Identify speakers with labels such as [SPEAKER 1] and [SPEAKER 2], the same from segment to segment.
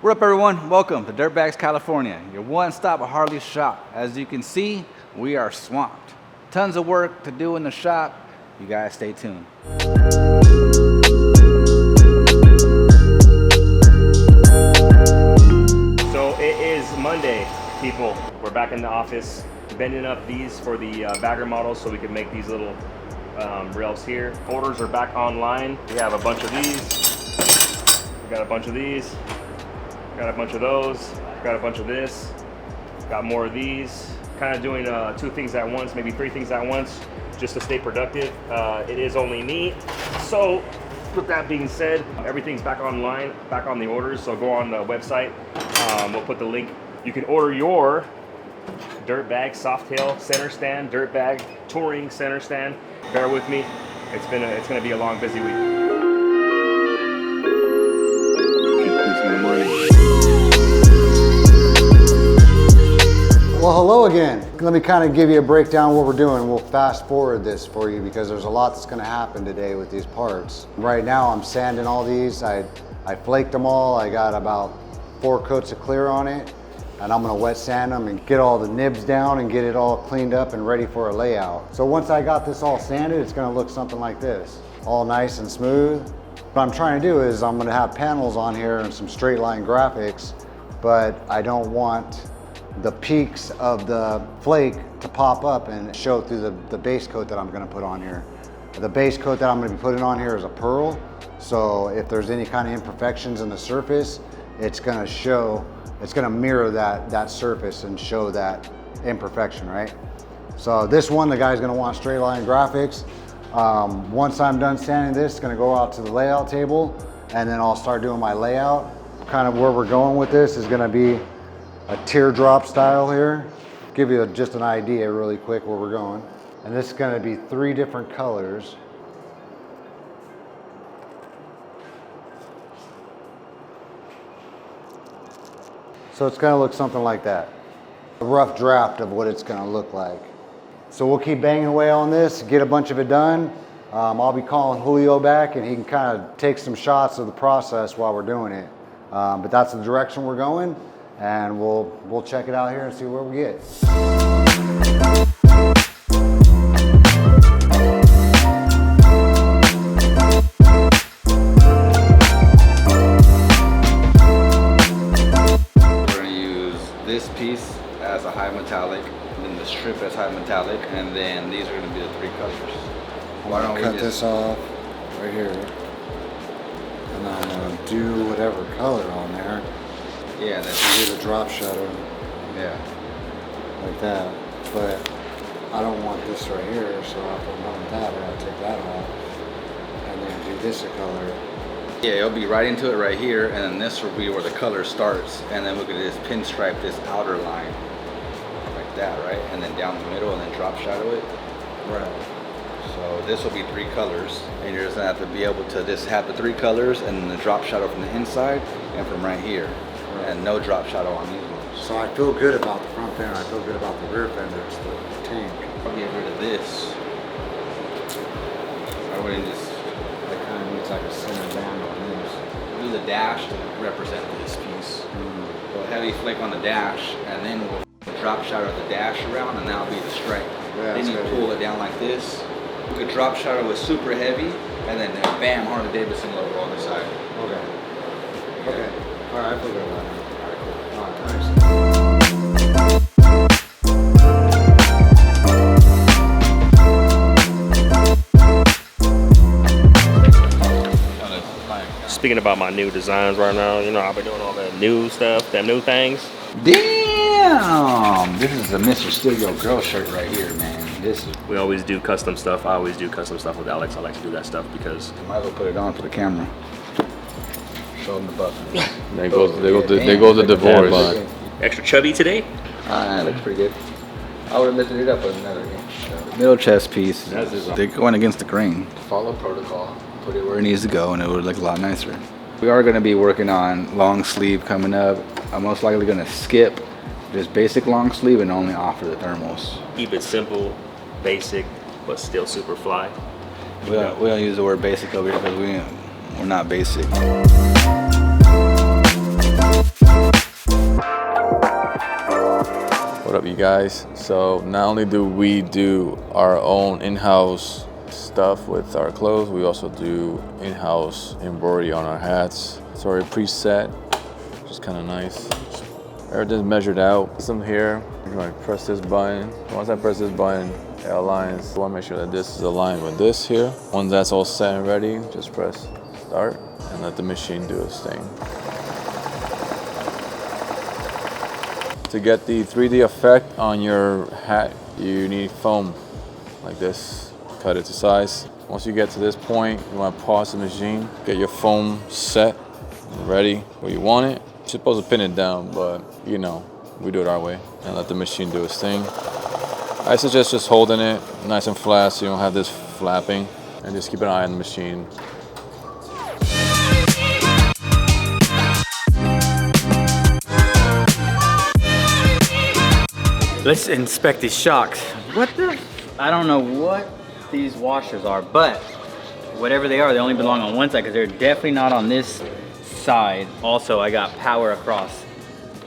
[SPEAKER 1] What up, everyone? Welcome to Dirtbags California, your one-stop Harley shop. As you can see, we are swamped. Tons of work to do in the shop. You guys stay tuned.
[SPEAKER 2] So it is Monday, people. We're back in the office, bending up these for the bagger models so we can make these little rails here. Orders are back online. We have a bunch of these. We got a bunch of these. Got a bunch of those, got a bunch of this, got more of these. Kind of doing 2 things at once, maybe 3 things at once, just to stay productive. It is only me. So with that being said, everything's back online, back on the orders. So go on the website, we'll put the link. You can order your Dirtbag Softail center stand, Dirtbag touring center stand. Bear with me, it's gonna be a long, busy week.
[SPEAKER 3] Well, hello again. Let me kind of give you a breakdown of what we're doing. We'll fast forward this for you because there's a lot that's going to happen today with these parts. Right now I'm sanding all these. I flaked them all. I got about 4 coats of clear on it, and I'm going to wet sand them and get all the nibs down and get it all cleaned up and ready for a layout. So once I got this all sanded, it's going to look something like this, all nice and smooth. What I'm trying to do is I'm going to have panels on here and some straight line graphics, but I don't want the peaks of the flake to pop up and show through the base coat that I'm going to put on here. The base coat that I'm going to be putting on here is a pearl, so if there's any kind of imperfections in the surface, it's going to show, it's going to mirror that surface and show that imperfection, right? So this one, the guy's going to want straight line graphics. Once I'm done sanding this, it's going to go out to the layout table, and then I'll start doing my layout. Kind of where we're going with this is going to be a teardrop style here. Give you just an idea really quick where we're going. And this is going to be 3 different colors. So it's going to look something like that. A rough draft of what it's going to look like. So we'll keep banging away on this, get a bunch of it done. I'll be calling Julio back and he can kind of take some shots of the process while we're doing it. But that's the direction we're going. And we'll check it out here and see where we get.
[SPEAKER 1] We're going to use this piece as a high metallic, and then the strip as high metallic, and then these are going to be the 3 colors. Why don't we
[SPEAKER 3] cut this off right here, and then I'm going to do whatever color on there.
[SPEAKER 1] Yeah, that's
[SPEAKER 3] do the drop shadow.
[SPEAKER 1] Yeah.
[SPEAKER 3] Like that. But I don't want this right here, so I'll put none of that, or I'll take that off. And then do this a color.
[SPEAKER 1] Yeah, it'll be right into it right here, and then this will be where the color starts, and then we're gonna just pinstripe this outer line. Like that, right? And then down the middle, and then drop shadow it.
[SPEAKER 3] Right.
[SPEAKER 1] So this will be 3 colors, and you're just gonna have to be able to just have the 3 colors, and then the drop shadow from the inside, and from right here. And no drop shadow on these ones.
[SPEAKER 3] So I feel good about the front fender, I feel good about the rear fenders, the tank.
[SPEAKER 1] I'll get rid of this. I wouldn't just,
[SPEAKER 3] That kind of needs like a center band on this.
[SPEAKER 1] do the dash to represent this piece. We'll heavy flake on the dash, and then we'll drop shadow the dash around, and that'll be the stripe.
[SPEAKER 3] Yeah,
[SPEAKER 1] Then you pull it down like this. We could drop shadow with super heavy, and then bam, Harley Davidson logo on the side.
[SPEAKER 3] Okay. Okay. All right, I feel good about it.
[SPEAKER 1] All right, cool.
[SPEAKER 3] All right, nice.
[SPEAKER 2] Speaking about my new designs right now, you know, I've been doing all that new stuff, them new things.
[SPEAKER 1] Damn! This is a Mr. Steal Your Girl shirt right here, man. This is.
[SPEAKER 2] We always do custom stuff. I always do custom stuff with Alex. I like to do that stuff because
[SPEAKER 1] Might as well put it on for the camera. Show them the button.
[SPEAKER 4] There goes the divorce.
[SPEAKER 2] extra chubby today.
[SPEAKER 1] That looks pretty good. I would have lifted it up with another game. Middle chest piece. They're going against the grain.
[SPEAKER 4] Follow protocol.
[SPEAKER 1] Put it where it needs to go, and it would look a lot nicer. We are going to be working on long sleeve coming up. I'm most likely going to skip just basic long sleeve and only offer the thermals.
[SPEAKER 2] Keep it simple, basic, but still super fly.
[SPEAKER 1] We don't use the word basic over here because we're not basic.
[SPEAKER 4] you guys. So not only do we do our own in-house stuff with our clothes, we also do in-house embroidery on our hats. It's already preset, which is kind of nice. Everything's measured out. Some here, you're going to press this button. Once I press this button, it aligns. I want to make sure that this is aligned with this here. Once that's all set and ready, just press start and let the machine do its thing. To get the 3D effect on your hat, you need foam like this. Cut it to size. Once you get to this point, you want to pause the machine, get your foam set, ready where you want it. You're supposed to pin it down, but you know, we do it our way and let the machine do its thing. I suggest just holding it nice and flat so you don't have this flapping, and just keep an eye on the machine.
[SPEAKER 5] Let's inspect these shocks. What the? I don't know what these washers are, but whatever they are, they only belong on one side because they're definitely not on this side. Also, I got power across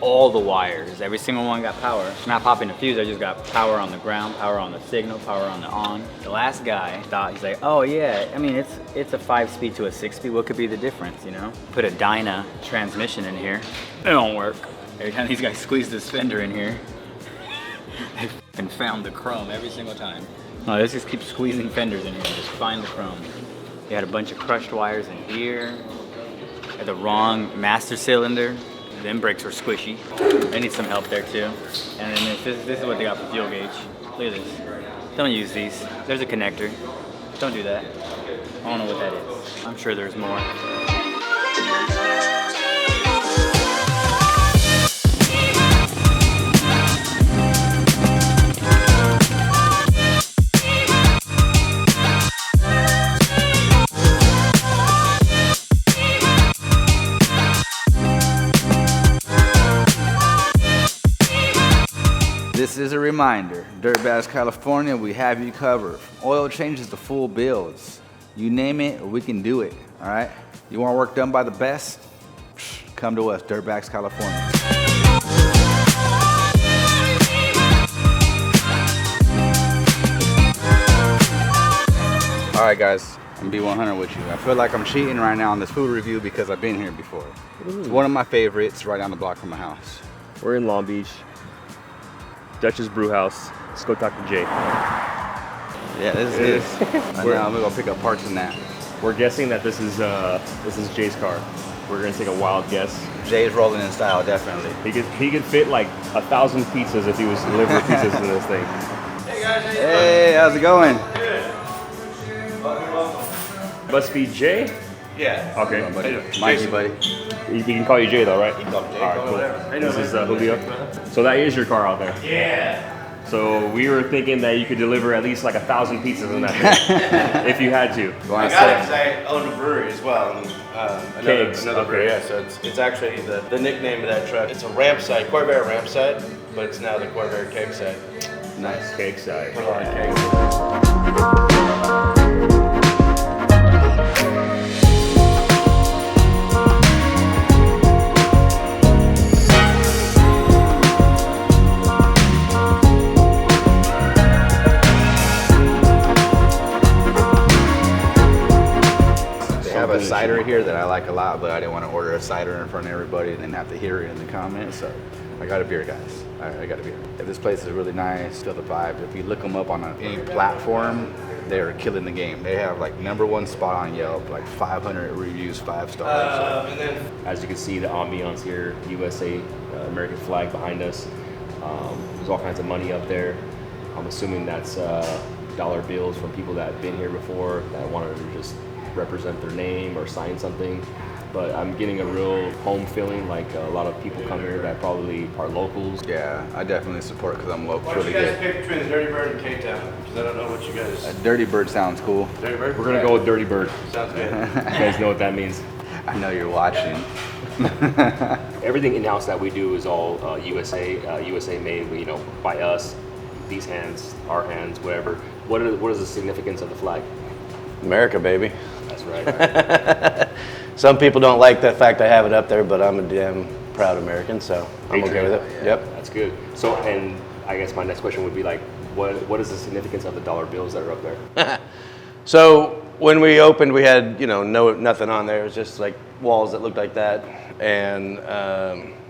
[SPEAKER 5] all the wires. Every single one got power. I'm not popping the fuse, I just got power on the ground, power on the signal, power on the on. The last guy thought, he's like, oh yeah, I mean, it's a 5-speed to a 6-speed. What could be the difference, you know? Put a Dyna transmission in here. It don't work. Every time these guys squeeze this fender in here, they f***ing found the chrome every single time. No, let's just keep squeezing fenders in here and just find the chrome. They had a bunch of crushed wires in here. Had the wrong master cylinder. Them brakes were squishy. They need some help there too. And then this is what they got for fuel gauge. Look at this. Don't use these. There's a connector. Don't do that. I don't know what that is. I'm sure there's more.
[SPEAKER 1] This is a reminder, Dirtbags California, we have you covered. Oil changes to full builds. You name it, we can do it, all right? You want work done by the best? Come to us, Dirtbags California. All right, guys, I'm B100 with you. I feel like I'm cheating right now on this food review because I've been here before. It's one of my favorites, right down the block from my house.
[SPEAKER 2] We're in Long Beach, Dutch's Brew House. Let's go talk to Jay.
[SPEAKER 1] Yeah, this is it. Right now, I'm gonna go pick up parts in that.
[SPEAKER 2] We're guessing that this is Jay's car. We're gonna take a wild guess.
[SPEAKER 1] Jay's rolling in style, definitely.
[SPEAKER 2] He could fit like 1,000 pizzas if he was delivering pizzas in this thing.
[SPEAKER 1] Hey guys, hey, how's it going?
[SPEAKER 2] Must be Jay?
[SPEAKER 6] Yeah.
[SPEAKER 2] Okay.
[SPEAKER 1] Mikey, buddy.
[SPEAKER 2] We can call you Jay though, right?
[SPEAKER 6] You can call me Jay.
[SPEAKER 2] All right,
[SPEAKER 6] call
[SPEAKER 2] cool.
[SPEAKER 6] whatever.
[SPEAKER 2] This is Julio. So that is your car out there.
[SPEAKER 6] Yeah.
[SPEAKER 2] So we were thinking that you could deliver at least like 1,000 pizzas in that thing, if you had to.
[SPEAKER 6] I got it because I own a brewery as well. And,
[SPEAKER 2] Kegs,
[SPEAKER 6] another
[SPEAKER 2] okay.
[SPEAKER 6] brewery, yeah. So it's actually the nickname of that truck. It's a ramp site, Corvair ramp site, but it's now the Corvair keg site.
[SPEAKER 2] Nice cake side.
[SPEAKER 6] Put a lot of kegs.
[SPEAKER 1] A cider here that I like a lot, but I didn't want to order a cider in front of everybody and then have to hear it in the comments. So I got a beer, guys. I got a beer. If this place is really nice, still the vibe. If you look them up on any platform, they're killing the game. They have like #1 spot on Yelp, like 500 reviews, 5 stars.
[SPEAKER 6] And then
[SPEAKER 2] As you can see, the ambiance here, USA, American flag behind us. There's all kinds of money up there. I'm assuming that's dollar bills from people that have been here before that wanted to just represent their name or sign something. But I'm getting a real home feeling, like a lot of people come here that probably are locals.
[SPEAKER 1] Yeah, I definitely support it because I'm local.
[SPEAKER 6] why don't
[SPEAKER 1] Really
[SPEAKER 6] you guys
[SPEAKER 1] good.
[SPEAKER 6] pick between the Dirty Bird and K-Town? Because I don't know what you guys.
[SPEAKER 1] Dirty Bird sounds cool.
[SPEAKER 6] Dirty Bird?
[SPEAKER 2] We're gonna go with Dirty Bird.
[SPEAKER 6] Sounds good.
[SPEAKER 2] You guys know what that means.
[SPEAKER 1] I know you're watching.
[SPEAKER 2] Everything in-house that we do is all USA made, you know, by us. These hands, our hands, whatever. What is the significance of the flag?
[SPEAKER 7] America, baby.
[SPEAKER 2] That's right.
[SPEAKER 7] Some people don't like the fact I have it up there, but I'm a damn proud American, so I'm okay with it. Yep.
[SPEAKER 2] That's good. So, and I guess my next question would be like, what is the significance of the dollar bills that are up there?
[SPEAKER 7] So when we opened, we had nothing on there. It was just like walls that looked like that, and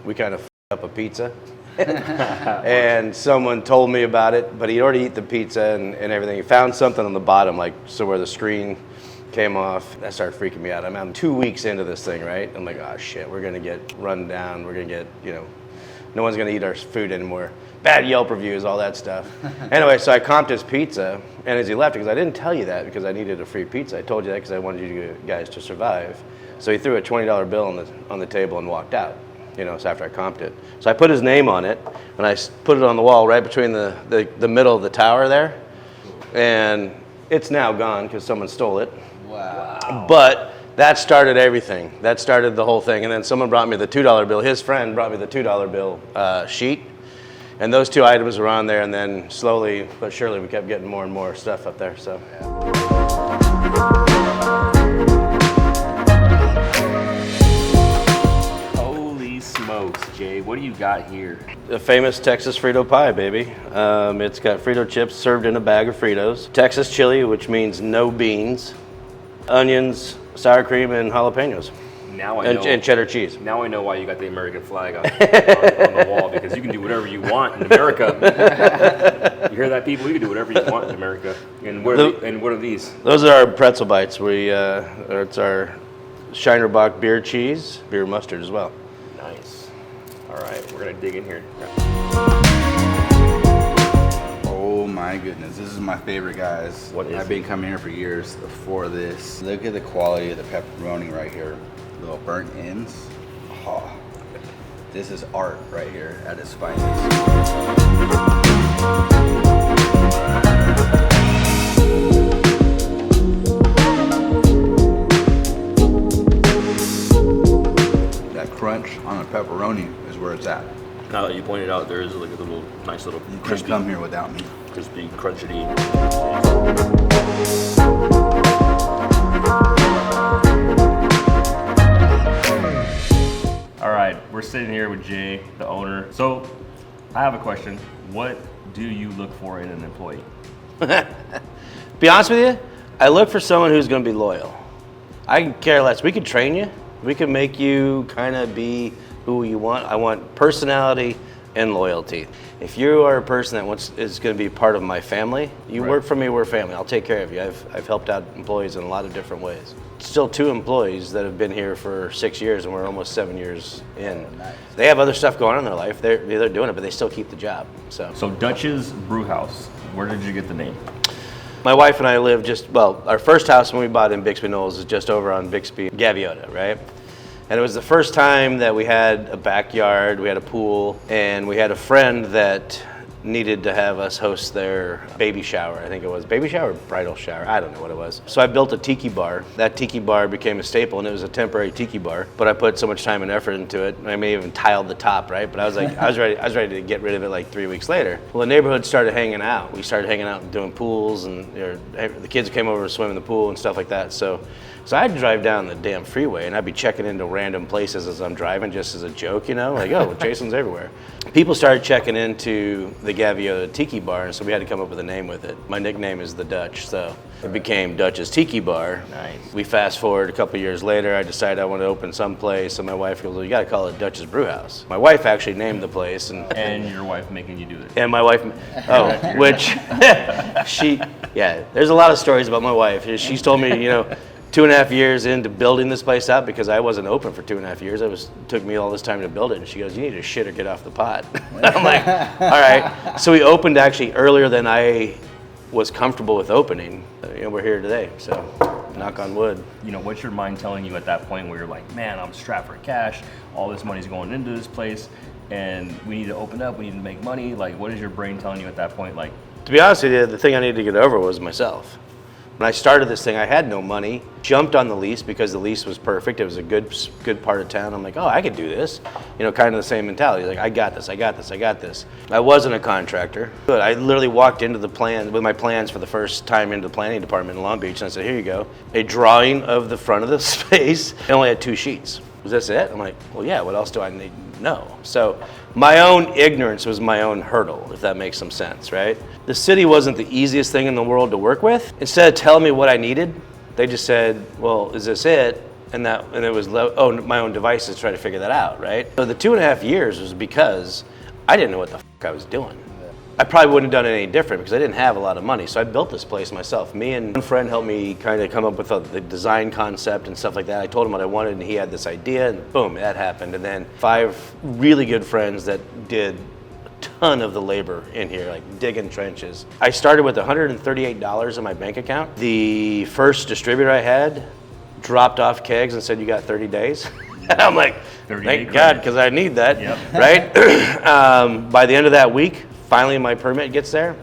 [SPEAKER 7] we kind of f***ed up a pizza. And someone told me about it, but he'd already eaten the pizza and everything. He found something on the bottom, like so where the screen came off. That started freaking me out. I'm 2 weeks into this thing, right? I'm like, oh shit, we're gonna get run down. We're gonna get, no one's gonna eat our food anymore. Bad Yelp reviews, all that stuff. Anyway, so I comped his pizza, and as he left, because I didn't tell you that because I needed a free pizza. I told you that because I wanted you guys to survive. So he threw a $20 bill on the table and walked out. So after I comped it. So I put his name on it, and I put it on the wall right between the middle of the tower there. And it's now gone because someone stole it.
[SPEAKER 1] Wow.
[SPEAKER 7] But that started everything. That started the whole thing. And then someone brought me the $2 bill. His friend brought me the $2 bill sheet. And those two items were on there, and then slowly but surely we kept getting more and more stuff up there. So.
[SPEAKER 2] Smokes, Jay. What do you got here?
[SPEAKER 7] The famous Texas Frito pie, baby. It's got Frito chips served in a bag of Fritos. Texas chili, which means no beans. Onions, sour cream, and jalapenos.
[SPEAKER 2] Now I know.
[SPEAKER 7] And cheddar cheese.
[SPEAKER 2] Now I know why you got the American flag on the wall, because you can do whatever you want in America. You hear that, people? You can do whatever you want in America. And what are these?
[SPEAKER 7] Those are our pretzel bites. It's our Shinerbach beer cheese, beer mustard as well.
[SPEAKER 2] Nice. All right, we're gonna dig in here.
[SPEAKER 1] Oh my goodness, this is my favorite, guys.
[SPEAKER 2] What is
[SPEAKER 1] I've been coming here for years for this. Look at the quality of the pepperoni right here. Little burnt ends. Oh, this is art right here at its finest. Crunch on a pepperoni is where it's at.
[SPEAKER 2] Now that you pointed out, there is like a little nice little
[SPEAKER 1] You
[SPEAKER 2] crispy,
[SPEAKER 1] couldn't come here without me.
[SPEAKER 2] crispy, crunchy. All right, we're sitting here with Jay, the owner. So, I have a question. What do you look for in an employee?
[SPEAKER 7] Be honest with you, I look for someone who's going to be loyal. I can care less. We could train you. We can make you kind of be who you want. I want personality and loyalty. If you are a person that is going to be part of my family, you work for me, we're family. I'll take care of you. I've helped out employees in a lot of different ways. Still 2 employees that have been here for 6 years, and we're almost 7 years in.
[SPEAKER 1] Oh, nice.
[SPEAKER 7] They have other stuff going on in their life. They're doing it, but they still keep the job.
[SPEAKER 2] So Dutch's Brew House, where did you get the name?
[SPEAKER 7] My wife and I live our first house when we bought in Bixby Knolls is just over on Bixby, Gaviota, right? And it was the first time that we had a backyard, we had a pool, and we had a friend that needed to have us host their baby shower. I think it was baby shower or bridal shower. I don't know what it was. So I built a tiki bar. That tiki bar became a staple, and it was a temporary tiki bar. But I put so much time and effort into it. I may even tiled the top, right? But I was like, I was ready to get rid of it like 3 weeks later. Well, the neighborhood started hanging out. We started hanging out and doing pools, and the kids came over to swim in the pool and stuff like that. So I'd drive down the damn freeway, and I'd be checking into random places as I'm driving, just as a joke, like, oh, Jason's everywhere. People started checking into the Gaviota Tiki Bar, and so we had to come up with a name with it. My nickname is the Dutch, so it became Dutch's Tiki Bar.
[SPEAKER 2] Nice.
[SPEAKER 7] We fast forward a couple years later, I decided I wanted to open someplace, and my wife goes, well, you gotta call it Dutch's Brew House. My wife actually named the place.
[SPEAKER 2] And your wife making you do it.
[SPEAKER 7] And my wife, which, there's a lot of stories about my wife. She's told me, 2.5 years into building this place out, because I wasn't open for 2.5 years. It took me all this time to build it. And she goes, you need to shit or get off the pot. I'm like, all right. So we opened actually earlier than I was comfortable with opening. We're here today, so knock on wood.
[SPEAKER 2] What's your mind telling you at that point where you're like, man, I'm strapped for cash. All this money's going into this place, and we need to open up. We need to make money. Like, what is your brain telling you at that point? Like,
[SPEAKER 7] to be honest with you, the thing I needed to get over was myself. When I started this thing, I had no money. Jumped on the lease because the lease was perfect. It was a good part of town. I'm like, oh, I could do this. Kind of the same mentality. Like, I got this. I wasn't a contractor. But I literally walked into the plan with my plans for the first time into the planning department in Long Beach, and I said, here you go. A drawing of the front of the space. It only had 2 sheets. Was this it? I'm like, well, yeah, what else do I know. So my own ignorance was my own hurdle, if that makes some sense, right? The city wasn't the easiest thing in the world to work with. Instead of telling me what I needed, they just said, well, is this it? And it was, my own devices to try to figure that out, right? So the 2.5 years was because I didn't know what the fuck I was doing. I probably wouldn't have done it any different because I didn't have a lot of money. So I built this place myself. Me and one friend helped me kind of come up with the design concept and stuff like that. I told him what I wanted and he had this idea and boom, that happened. And then 5 really good friends that did a ton of the labor in here, like digging trenches. I started with $138 in my bank account. The first distributor I had dropped off kegs and said, you got 30 days. And I'm like, thank God, because I need that, right? By the end of that week, finally my permit gets there.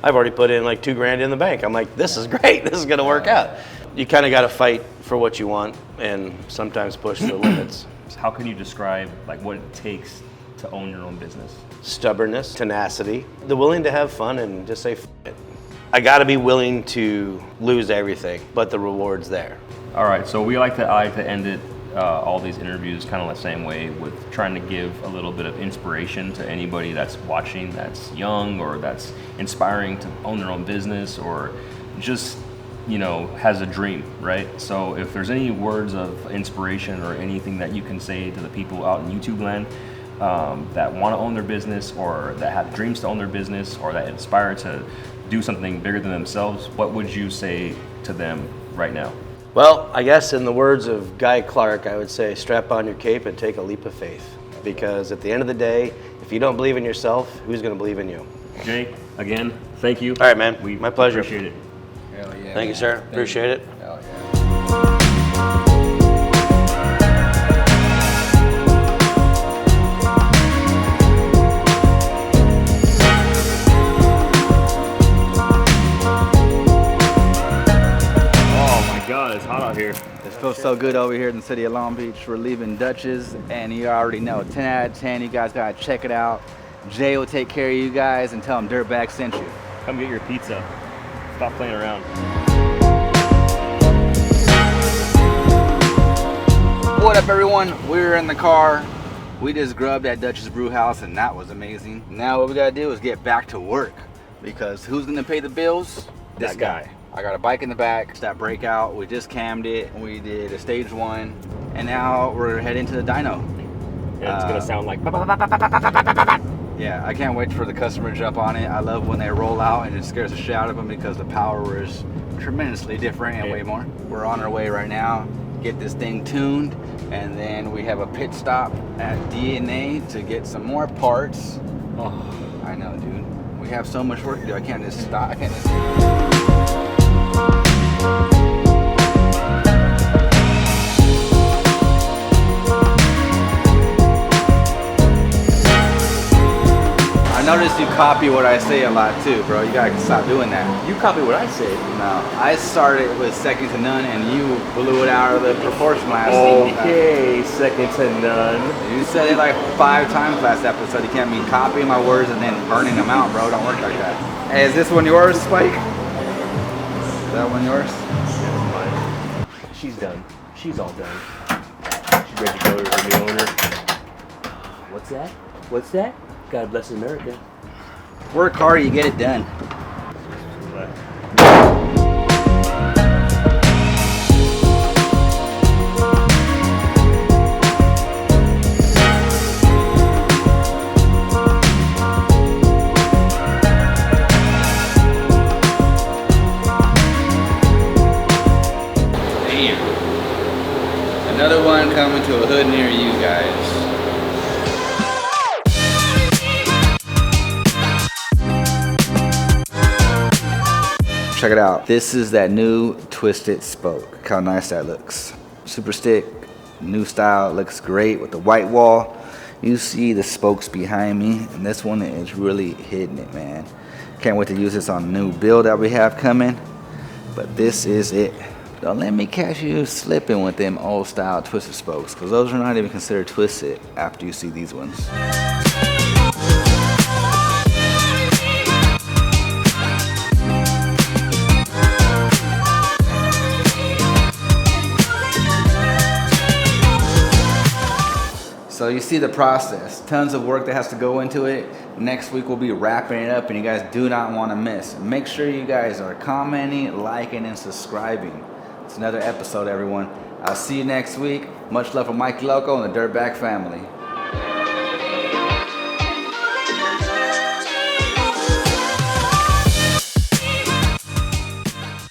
[SPEAKER 7] I've already put in like $2 grand in the bank. I'm like, this is great. This is gonna work out. You kind of got to fight for what you want and sometimes push the limits.
[SPEAKER 2] How can you describe like what it takes to own your own business?
[SPEAKER 7] Stubbornness, tenacity, the willing to have fun and just say, F it. I got to be willing to lose everything, but the reward's there.
[SPEAKER 2] All right, so I like to end it, all these interviews kind of the same way, with trying to give a little bit of inspiration to anybody that's watching, that's young or that's inspiring to own their own business or just, you know, has a dream, right? So if there's any words of inspiration or anything that you can say to the people out in YouTube land that want to own their business or that have dreams to own their business or that aspire to do something bigger than themselves, what would you say to them right now?
[SPEAKER 7] Well, I guess in the words of Guy Clark, I would say strap on your cape and take a leap of faith. Because at the end of the day, if you don't believe in yourself, who's going to believe in you?
[SPEAKER 2] Jay, again, thank you.
[SPEAKER 7] All right, man. My pleasure.
[SPEAKER 2] Appreciate it.
[SPEAKER 1] Hell yeah.
[SPEAKER 7] Thank you, sir. Appreciate it.
[SPEAKER 1] Hell yeah.
[SPEAKER 2] God, it's hot out here.
[SPEAKER 5] It feels so good over here in the city of Long Beach. We're leaving Dutch's, and you already know, 10 out of 10. You guys gotta check it out. Jay will take care of you guys and tell him Dirtbags sent you.
[SPEAKER 2] Come get your pizza. Stop playing around.
[SPEAKER 5] What up, everyone? We're in the car. We just grubbed at Dutch's Brew House, and that was amazing. Now what we gotta do is get back to work, because who's gonna pay the bills? This guy. I got a bike in the back, that breakout, we just cammed it, we did a stage 1, and now we're heading to the dyno.
[SPEAKER 2] And it's gonna sound like
[SPEAKER 5] yeah, I can't wait for the customer to jump on it. I love when they roll out and it scares the shit out of them because the power is tremendously different and way more. We're on our way right now, get this thing tuned, and then we have a pit stop at DNA to get some more parts. Oh, I know, dude. We have so much work to do. I can't just stop. I can't just... I noticed you copy what I say a lot too, bro. You gotta stop doing that.
[SPEAKER 2] you copy what I say.
[SPEAKER 5] No, I started with second to none, and you blew it out of the proportion last
[SPEAKER 2] Okay, second to none.
[SPEAKER 5] You said it like 5 times last episode. You can't be copying my words and then burning them out, bro. Don't work like that. Hey, is this one yours, Spike? Is that one yours?
[SPEAKER 2] She's done. She's all done. She's ready to go to her new owner. What's that? What's that? God bless America.
[SPEAKER 5] Work hard, you get it done. Damn. Another one coming to a hood near you guys. Check it out. This is that new twisted spoke. Look how nice that looks. Super stick, new style, looks great with the white wall. You see the spokes behind me, and this one is really hitting it, man. Can't wait to use this on a new build that we have coming, but this is it. Don't let me catch you slipping with them old style twisted spokes, because those are not even considered twisted after you see these ones.
[SPEAKER 1] So you see the process. Tons of work that has to go into it. Next week we'll be wrapping it up, and you guys do not want to miss. Make sure you guys are commenting, liking, and subscribing. It's another episode, everyone. I'll see you next week. Much love from Mike Loco and the Dirtbag family.